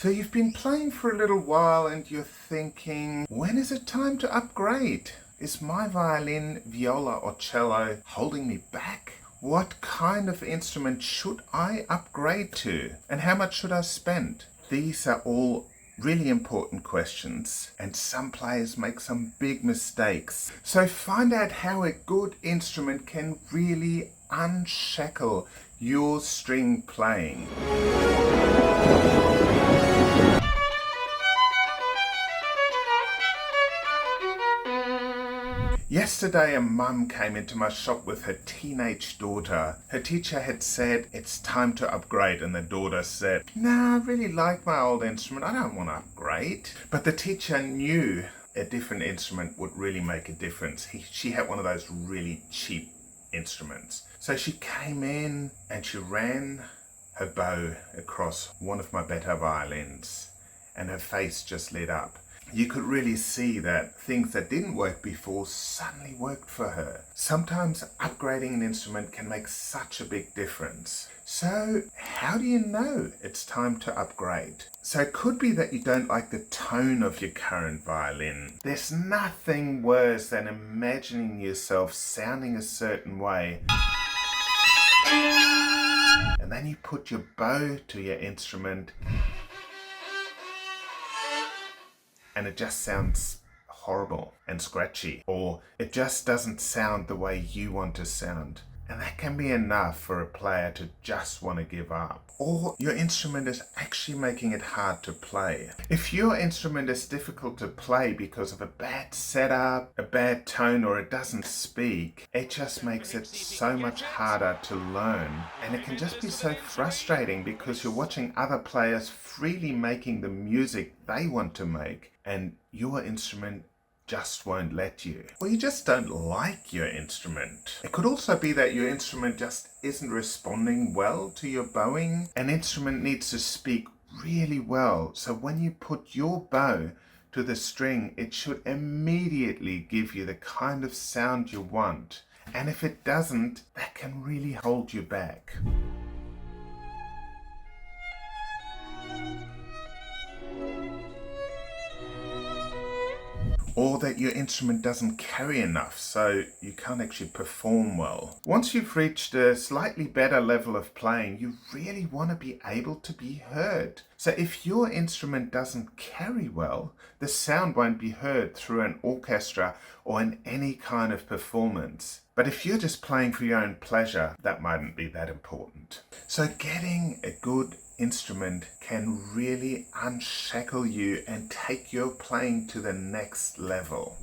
So you've been playing for a little while and you're thinking, when is it time to upgrade? Is my violin, viola or cello holding me back? What kind of instrument should I upgrade to? And how much should I spend? These are all really important questions, and some players make some big mistakes. So find out how a good instrument can really unshackle your string playing. Yesterday a mum came into my shop with her teenage daughter. Her teacher had said it's time to upgrade, and the daughter said, "Nah, I really like my old instrument, I don't want to upgrade." But the teacher knew a different instrument would really make a difference. She had one of those really cheap instruments. So she came in and she ran her bow across one of my better violins, and her face just lit up. You could really see that things that didn't work before suddenly worked for her. Sometimes upgrading an instrument can make such a big difference. So how do you know it's time to upgrade? So it could be that you don't like the tone of your current violin. There's nothing worse than imagining yourself sounding a certain way, and then you put your bow to your instrument and it just sounds horrible and scratchy, or it just doesn't sound the way you want to sound. And that can be enough for a player to just want to give up. Or your instrument is actually making it hard to play. If your instrument is difficult to play because of a bad setup, a bad tone, or it doesn't speak, it just makes it so much harder to learn. And it can just be so frustrating because you're watching other players freely making the music they want to make, and your instrument just won't let you. Or you just don't like your instrument. It could also be that your instrument just isn't responding well to your bowing. An instrument needs to speak really well, so when you put your bow to the string, it should immediately give you the kind of sound you want. And if it doesn't, that can really hold you back. Or that your instrument doesn't carry enough, so you can't actually perform well. Once you've reached a slightly better level of playing, you really want to be able to be heard. So if your instrument doesn't carry well, the sound won't be heard through an orchestra or in any kind of performance. But if you're just playing for your own pleasure, that mightn't be that important. So getting a good instrument can really unshackle you and take your playing to the next level.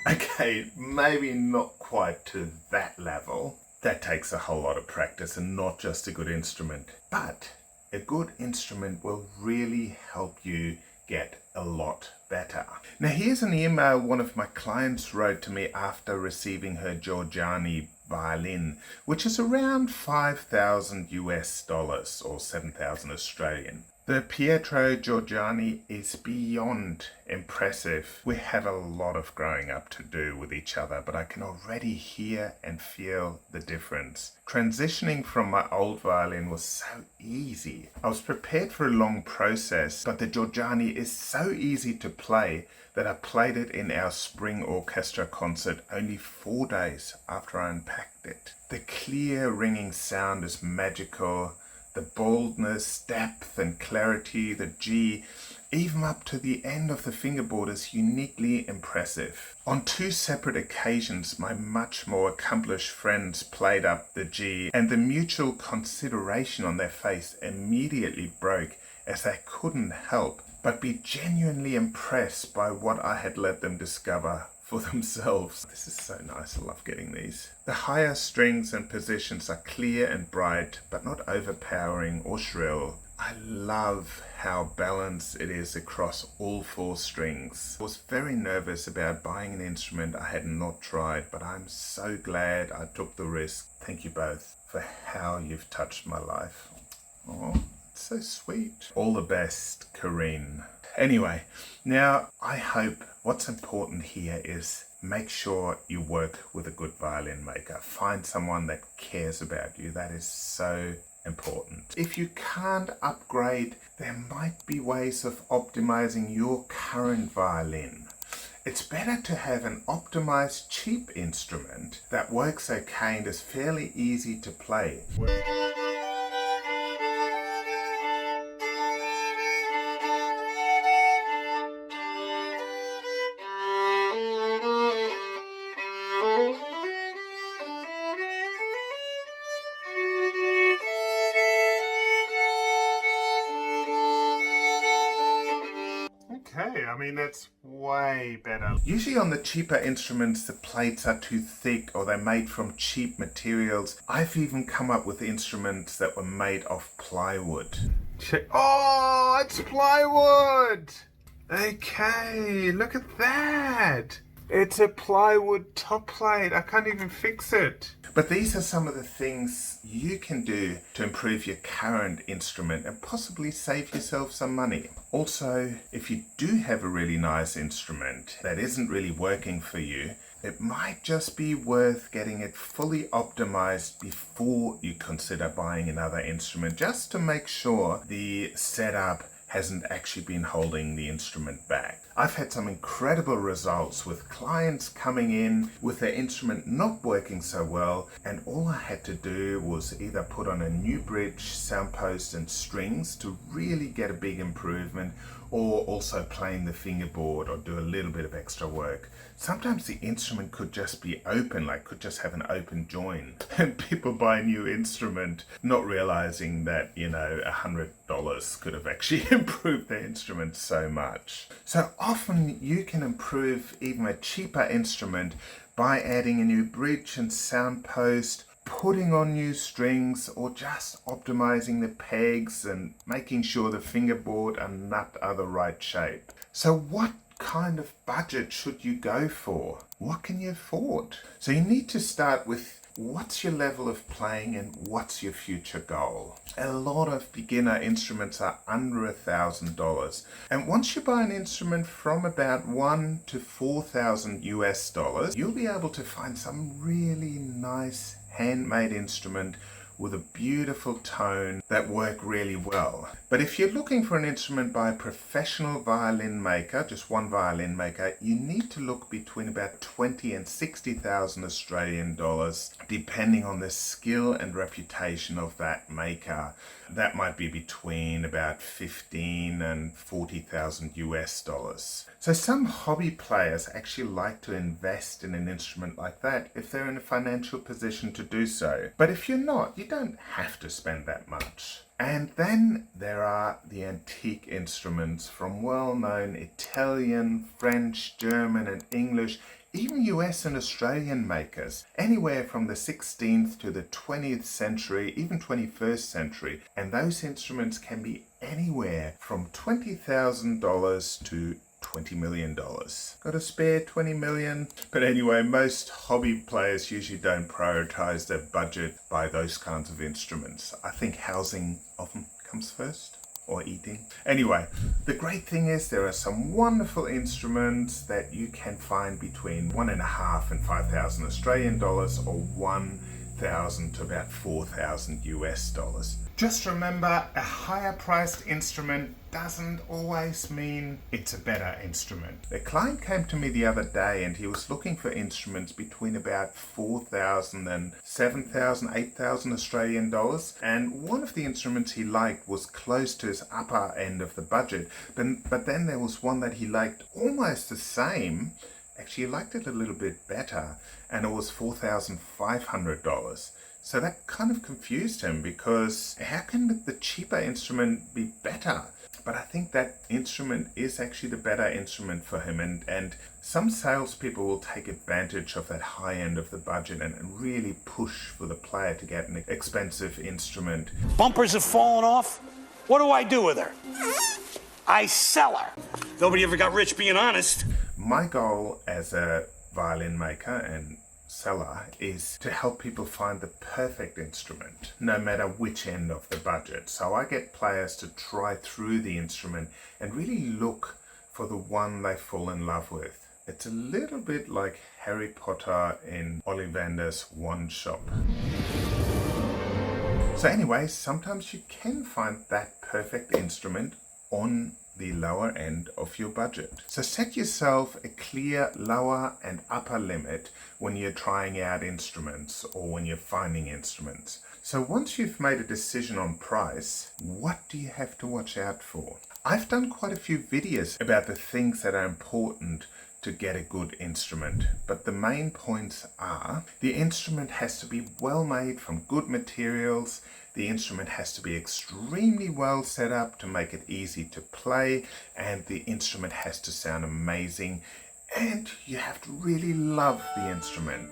Okay, maybe not quite to that level. That takes a whole lot of practice and not just a good instrument. But a good instrument will really help you get a lot better. Now here's an email one of my clients wrote to me after receiving her Giorgiani violin, which is around 5,000 US dollars or 7,000 Australian. The Pietro Giorgiani is beyond impressive. We have a lot of growing up to do with each other, but I can already hear and feel the difference. Transitioning from my old violin was so easy. I was prepared for a long process, but the Giorgiani is so easy to play that I played it in our spring orchestra concert only 4 days after I unpacked it. The clear ringing sound is magical. The boldness, depth and clarity, the G, even up to the end of the fingerboard is uniquely impressive. On 2 separate occasions, my much more accomplished friends played up the G, and the mutual consideration on their face immediately broke, as they couldn't help but be genuinely impressed by what I had let them discover for themselves. This is so nice, I love getting these. The higher strings and positions are clear and bright, but not overpowering or shrill. I love how balanced it is across all 4 strings. I was very nervous about buying an instrument I had not tried, but I'm so glad I took the risk. Thank you both for how you've touched my life. Oh, it's so sweet. All the best, Corinne. Anyway, now I hope what's important here is make sure you work with a good violin maker. Find someone that cares about you. That is so important. If you can't upgrade, there might be ways of optimizing your current violin. It's better to have an optimized cheap instrument that works okay and is fairly easy to play. Okay, I mean, that's way better. Usually on the cheaper instruments, the plates are too thick or they're made from cheap materials. I've even come up with instruments that were made of plywood. Oh, it's plywood! Okay, look at that! It's a plywood top plate. I can't even fix it. But these are some of the things you can do to improve your current instrument and possibly save yourself some money. Also, if you do have a really nice instrument that isn't really working for you, it might just be worth getting it fully optimized before you consider buying another instrument, just to make sure the setup hasn't actually been holding the instrument back. I've had some incredible results with clients coming in with their instrument not working so well, and all I had to do was either put on a new bridge, sound post and strings to really get a big improvement, or also playing the fingerboard or do a little bit of extra work. Sometimes the instrument could just be open, like could just have an open join. And people buy a new instrument not realizing that, $100 could have actually improved their instrument so much. So often you can improve even a cheaper instrument by adding a new bridge and sound post, putting on new strings, or just optimizing the pegs and making sure the fingerboard and nut are the right shape. So what kind of budget should you go for? What can you afford? So you need to start with what's your level of playing and what's your future goal. A lot of beginner instruments are under $1,000, and once you buy an instrument from about $1,000 to $4,000, you'll be able to find some really nice handmade instrument with a beautiful tone that work really well. But if you're looking for an instrument by a professional violin maker, just one violin maker, you need to look between about 20 and 60,000 Australian dollars, depending on the skill and reputation of that maker. That might be between about 15 and 40,000 US dollars. So some hobby players actually like to invest in an instrument like that if they're in a financial position to do so. But if you're not, you don't have to spend that much. And then there are the antique instruments from well-known Italian, French, German and English, even US and Australian makers, anywhere from the 16th to the 20th century, even 21st century. And those instruments can be anywhere from $20,000 to $20 million. Got a spare 20 million? But anyway, most hobby players usually don't prioritize their budget by those kinds of instruments. I think housing often comes first, or eating. Anyway, the great thing is there are some wonderful instruments that you can find between $1,500 and 5,000 Australian dollars, or 1,000 to about 4,000 US dollars. Just remember, a higher priced instrument doesn't always mean it's a better instrument. A client came to me the other day and he was looking for instruments between about 4,000 and 7,000, 8,000 Australian dollars. And one of the instruments he liked was close to his upper end of the budget. But then there was one that he liked almost the same. Actually, he liked it a little bit better, and it was $4,500. So that kind of confused him, because how can the cheaper instrument be better? But I think that instrument is actually the better instrument for him, and some salespeople will take advantage of that high end of the budget and really push for the player to get an expensive instrument. Bumpers have fallen off. What do I do with her? I sell her. Nobody ever got rich being honest. My goal as a violin maker and seller is to help people find the perfect instrument, no matter which end of the budget. So I get players to try through the instrument and really look for the one they fall in love with. It's a little bit like Harry Potter in Ollivander's wand shop. So anyway, sometimes you can find that perfect instrument on the lower end of your budget. So set yourself a clear lower and upper limit when you're trying out instruments or when you're finding instruments. So once you've made a decision on price, what do you have to watch out for? I've done quite a few videos about the things that are important to get a good instrument, but the main points are: the instrument has to be well made from good materials, the instrument has to be extremely well set up to make it easy to play, and the instrument has to sound amazing, and you have to really love the instrument.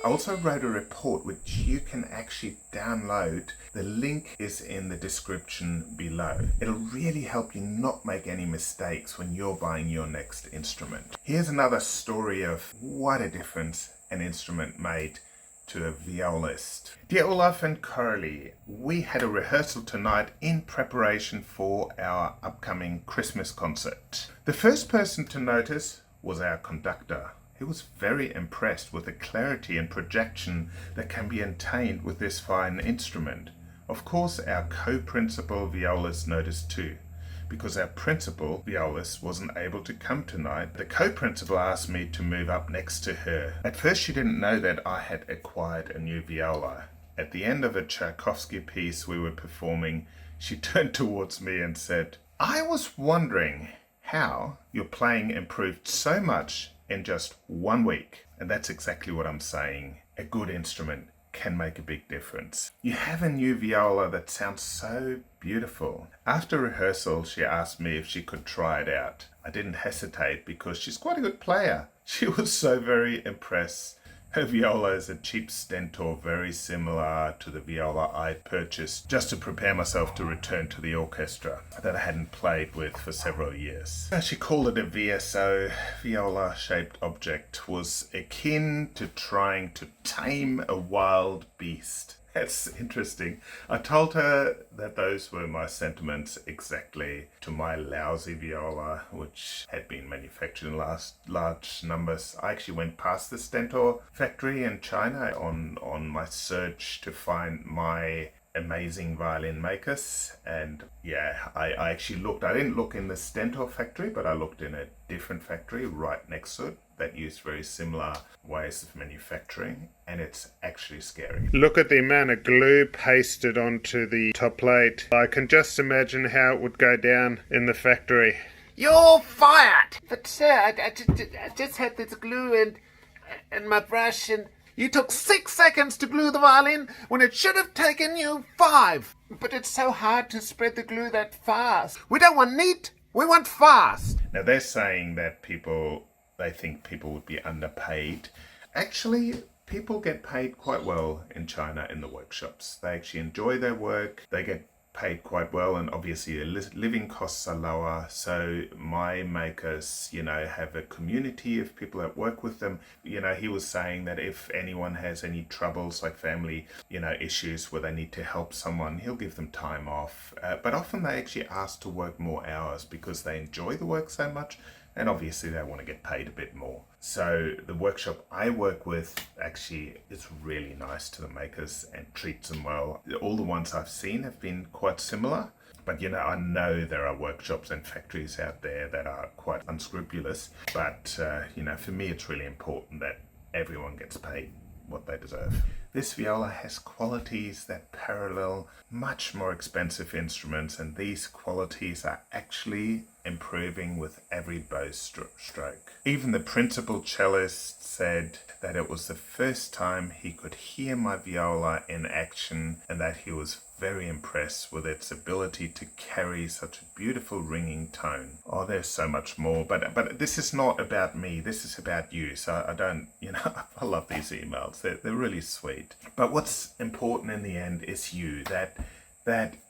I also wrote a report which you can actually download. The link is in the description below. It'll really help you not make any mistakes when you're buying your next instrument. Here's another story of what a difference an instrument made to a violist. Dear Olaf and Coralie, we had a rehearsal tonight in preparation for our upcoming Christmas concert. The first person to notice was our conductor. He was very impressed with the clarity and projection that can be attained with this fine instrument. Of course, our co-principal violist noticed too. Because our principal violist wasn't able to come tonight, the co-principal asked me to move up next to her. At first she didn't know that I had acquired a new viola. At the end of a Tchaikovsky piece we were performing, she turned towards me and said, "I was wondering how your playing improved so much in just 1 week." And that's exactly what I'm saying. A good instrument can make a big difference. You have a new viola that sounds so beautiful. After rehearsal, she asked me if she could try it out. I didn't hesitate because she's quite a good player. She was so very impressed. Her viola is a cheap stentor, very similar to the viola I purchased just to prepare myself to return to the orchestra that I hadn't played with for several years. She called it a VSO, viola-shaped object, was akin to trying to tame a wild beast. That's interesting. I told her that those were my sentiments exactly to my lousy viola, which had been manufactured in large numbers. I actually went past the Stentor factory in China on my search to find my amazing violin makers, and yeah, I actually looked. I didn't look in the Stentor factory, but I looked in a different factory right next to it that used very similar ways of manufacturing, and it's actually scary. Look at the amount of glue pasted onto the top plate. I can just imagine how it would go down in the factory. You're fired! But sir, I just had this glue and my brush, and you took 6 seconds to glue the violin when it should have taken you 5. But it's so hard to spread the glue that fast. We don't want neat, we want fast. Now they're saying that they think people would be underpaid. Actually, people get paid quite well in China in the workshops. They actually enjoy their work. They get paid quite well, and obviously the living costs are lower. So my makers, have a community of people that work with them. He was saying that if anyone has any troubles, like family, issues where they need to help someone, he'll give them time off. But often they actually ask to work more hours because they enjoy the work so much, and obviously they want to get paid a bit more. So the workshop I work with actually is really nice to the makers and treats them well. All the ones I've seen have been quite similar, but I know there are workshops and factories out there that are quite unscrupulous. But for me it's really important that everyone gets paid what they deserve. This viola has qualities that parallel much more expensive instruments, and these qualities are actually improving with every bow stroke. Even the principal cellist said that it was the first time he could hear my viola in action, and that he was very impressed with its ability to carry such a beautiful ringing tone. Oh, there's so much more, but this is not about me, this is about you. So I don't, I love these emails, they're really sweet. But what's important in the end is you, that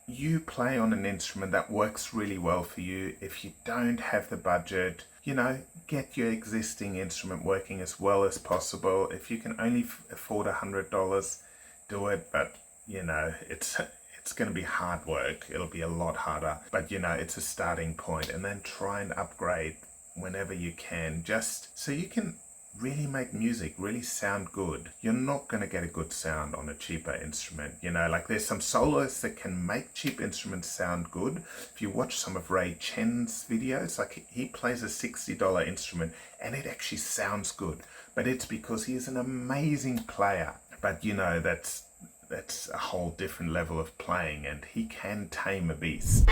you play on an instrument that works really well for you. If you don't have the budget, get your existing instrument working as well as possible. If you can only afford $100, do it. But you know, it's going to be hard work. It'll be a lot harder, but you know, it's a starting point, and then try and upgrade whenever you can, just so you can really make music, really sound good. You're not going to get a good sound on a cheaper instrument. You know, like there's some soloists that can make cheap instruments sound good. If you watch some of Ray Chen's videos, like he plays a $60 instrument and it actually sounds good, but it's because he is an amazing player. But you know, that's a whole different level of playing, and he can tame a beast.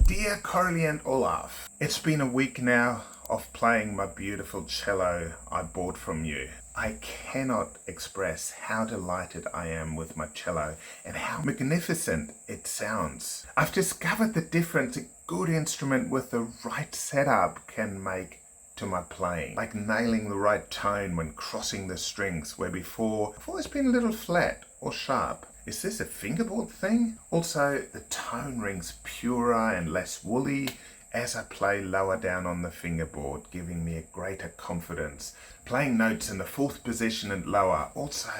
Dear Coralie and Olaf, it's been a week now of playing my beautiful cello I bought from you. I cannot express how delighted I am with my cello and how magnificent it sounds. I've discovered the difference a good instrument with the right setup can make to my playing, like nailing the right tone when crossing the strings, where before I've always been a little flat or sharp. Is this a fingerboard thing? Also, the tone rings purer and less woolly as I play lower down on the fingerboard, giving me a greater confidence. Playing notes in the fourth position and lower. Also,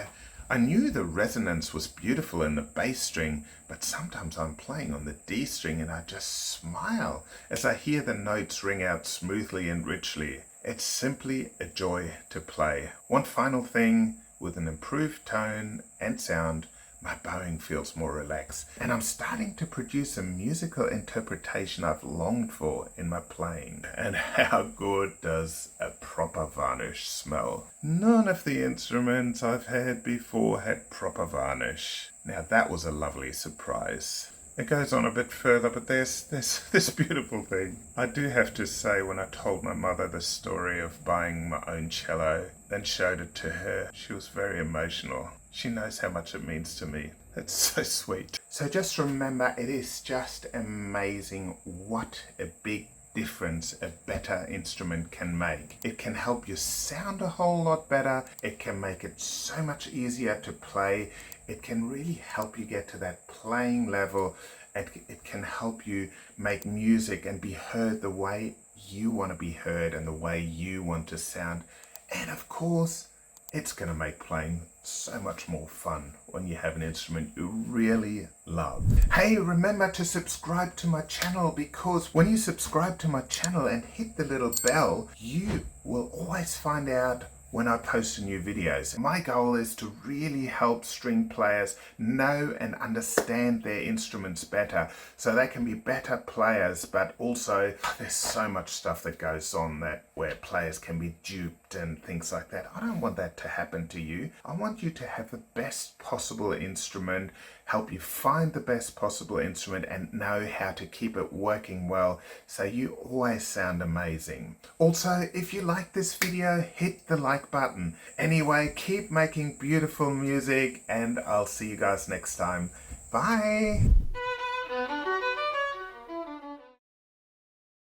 I knew the resonance was beautiful in the bass string, but sometimes I'm playing on the D string and I just smile as I hear the notes ring out smoothly and richly. It's simply a joy to play. One final thing, with an improved tone and sound, my bowing feels more relaxed, and I'm starting to produce a musical interpretation I've longed for in my playing. And how good does a proper varnish smell? None of the instruments I've had before had proper varnish. Now that was a lovely surprise. It goes on a bit further, but there's this beautiful thing. I do have to say, when I told my mother the story of buying my own cello, then showed it to her, she was very emotional. She knows how much it means to me. It's so sweet. So just remember, it is just amazing what a big difference a better instrument can make. It can help you sound a whole lot better. It can make it so much easier to play. It can really help you get to that playing level. It can help you make music and be heard the way you want to be heard and the way you want to sound. And of course, it's going to make playing so much more fun when you have an instrument you really love. Hey, remember to subscribe to my channel, because when you subscribe to my channel and hit the little bell, you will always find out when I post new videos. My goal is to really help string players know and understand their instruments better so they can be better players, but also there's so much stuff that goes on that where players can be duped and things like that. I don't want that to happen to you. I want you to have the best possible instrument, help you find the best possible instrument and know how to keep it working well so you always sound amazing. Also, if you like this video, hit the like button. Anyway, keep making beautiful music and I'll see you guys next time. Bye!